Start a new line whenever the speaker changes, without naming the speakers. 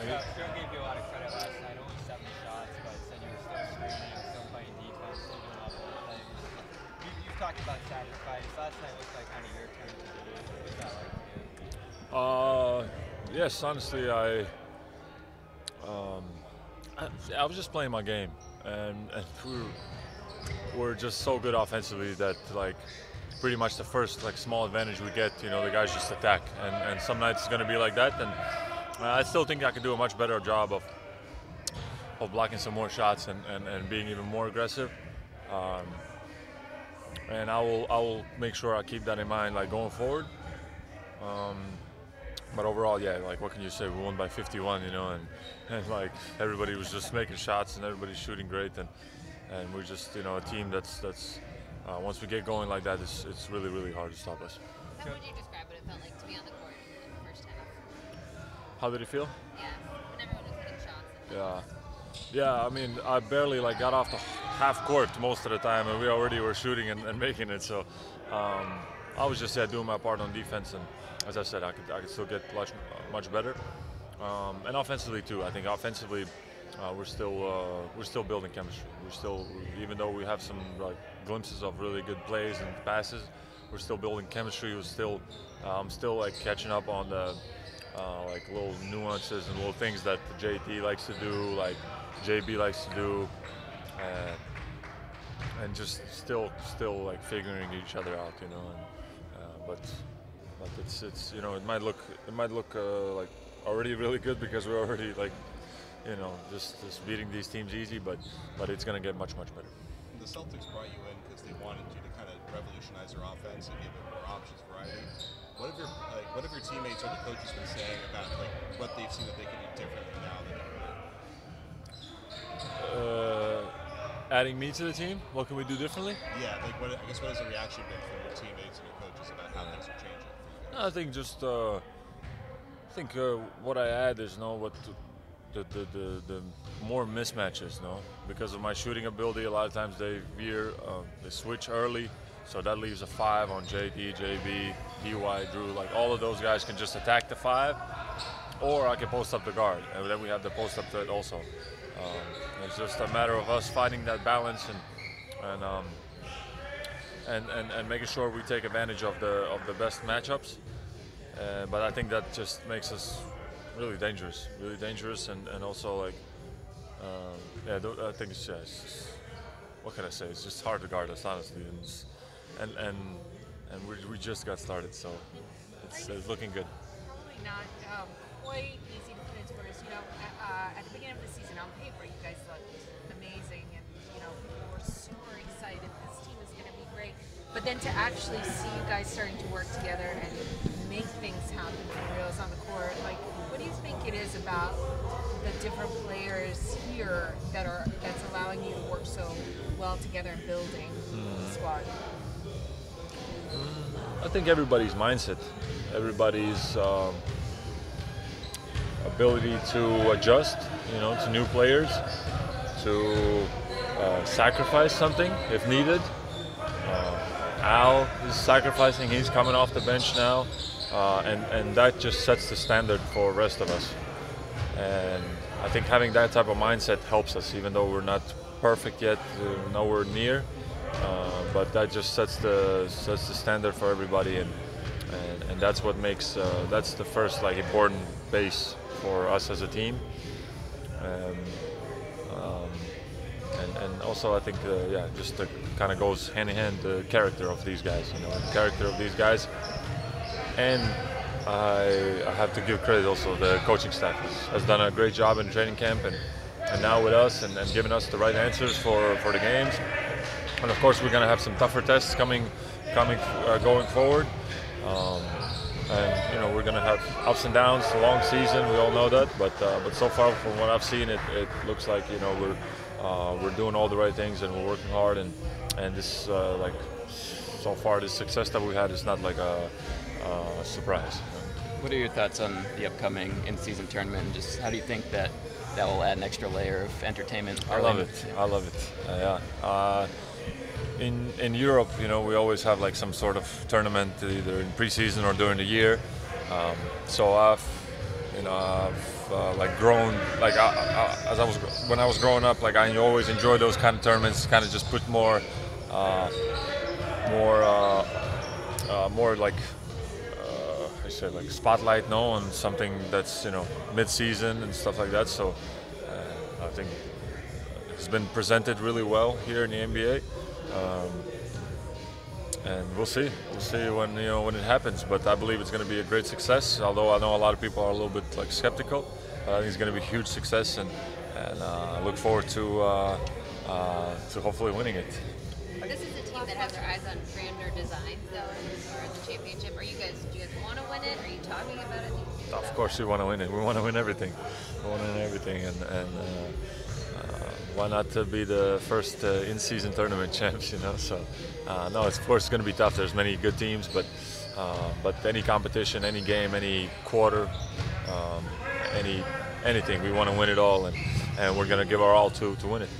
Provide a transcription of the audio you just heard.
Joe gave you a lot of credit last night, only 7 shots, but said you were still screaming, still playing defense, still doing all the little things. You've talked about sacrifice. Last night looked like kind of your turn to do it. What's that like for you?
Yes, honestly, I was just playing my game, and we're just so good offensively that like pretty much the first like small advantage we get, the guys just attack, and some nights it's going to be like that, and I still think I could do a much better job of blocking some more shots and being even more aggressive. And I will make sure I keep that in mind like going forward. But overall, yeah, like what can you say? We won by 51, and like everybody was just making shots and everybody's shooting great, and we're just a team that's once we get going like that, it's really really hard to stop us.
How would you describe what it felt like to be on the court in the first half?
How did it feel?
Yeah, when everyone was hitting shots.
Yeah. I mean, I barely like got off the half court most of the time, and we already were shooting and making it. So I was just doing my part on defense, and as I said, I could still get much better. And offensively too. I think offensively we're still building chemistry. Even though we have some like glimpses of really good plays and passes, we're still building chemistry. I'm still like catching up on the like little nuances and little things that JT likes to do, like JB likes to do, and just still like figuring each other out, but it's it might look like already really good because we're already like just beating these teams easy, but it's going to get much better.
The Celtics brought you in because they wanted you to kind of revolutionize their offense and give it more options, variety. What have your teammates or the coaches been saying about like what they've seen that they can do differently now than ever?
Adding me to the team, what can we do differently?
Yeah, like what has the reaction been from your teammates and your coaches about how things are changing for you guys?
I think just what I add is what the more mismatches, because of my shooting ability. A lot of times they switch early, so that leaves a 5 on JD, JB, DY, Drew. Like all of those guys can just attack the 5, or I can post up the guard, and then we have the post up threat also. It's just a matter of us finding that balance and making sure we take advantage of the best matchups. But I think that just makes us really dangerous, and also like I think it's just, what can I say? It's just hard to guard us, honestly, and we just got started, so it's looking good.
Probably not quite easy to put into words. At the beginning of the season, on paper, you guys looked amazing, and people were super excited. This team is going to be great. But then to actually see you guys starting to work together and make things happen for reals on the court, like, what do you think it is about the different players here that's allowing you to work so well together and building the squad?
I think everybody's mindset, everybody's ability to adjust, to new players, to sacrifice something if needed. Al is sacrificing; he's coming off the bench now, and that just sets the standard for the rest of us. And I think having that type of mindset helps us, even though we're not perfect yet, nowhere near. But that just sets the standard for everybody, and that's what makes that's the first like important base for us as a team. And also I think just kind of goes hand in hand the character of these guys, and I have to give credit also the coaching staff has done a great job in training camp and now with us and giving us the right answers for the games. And of course we're going to have some tougher tests coming going forward. And we're going to have ups and downs, a long season. We all know that, but so far from what I've seen, it looks like we're doing all the right things and we're working hard. And this like so far, the success that we had is not like a surprise.
What are your thoughts on the upcoming in-season tournament? And just how do you think that will add an extra layer of entertainment?
I love it. Yeah. In Europe, we always have like some sort of tournament either in preseason or during the year. So I've like grown, like when I was growing up, like I always enjoyed those kind of tournaments. Kind of just put more like I said, like spotlight on something that's mid-season and stuff like that. So I think it's been presented really well here in the NBA. And we'll see when when it happens. But I believe it's going to be a great success. Although I know a lot of people are a little bit like skeptical, but I think it's going to be a huge success, and I look forward to hopefully winning it.
This is a team that has their eyes on grander designs, though, for the championship. Do you guys want to win it? Are you talking about it?
Of course, we want to win it. We want to win everything. We want to win everything, and why not to be the first in-season tournament champs? So no, of course it's going to be tough. There's many good teams, but any competition, any game, any quarter, anything, we want to win it all, and we're going to give our all to win it.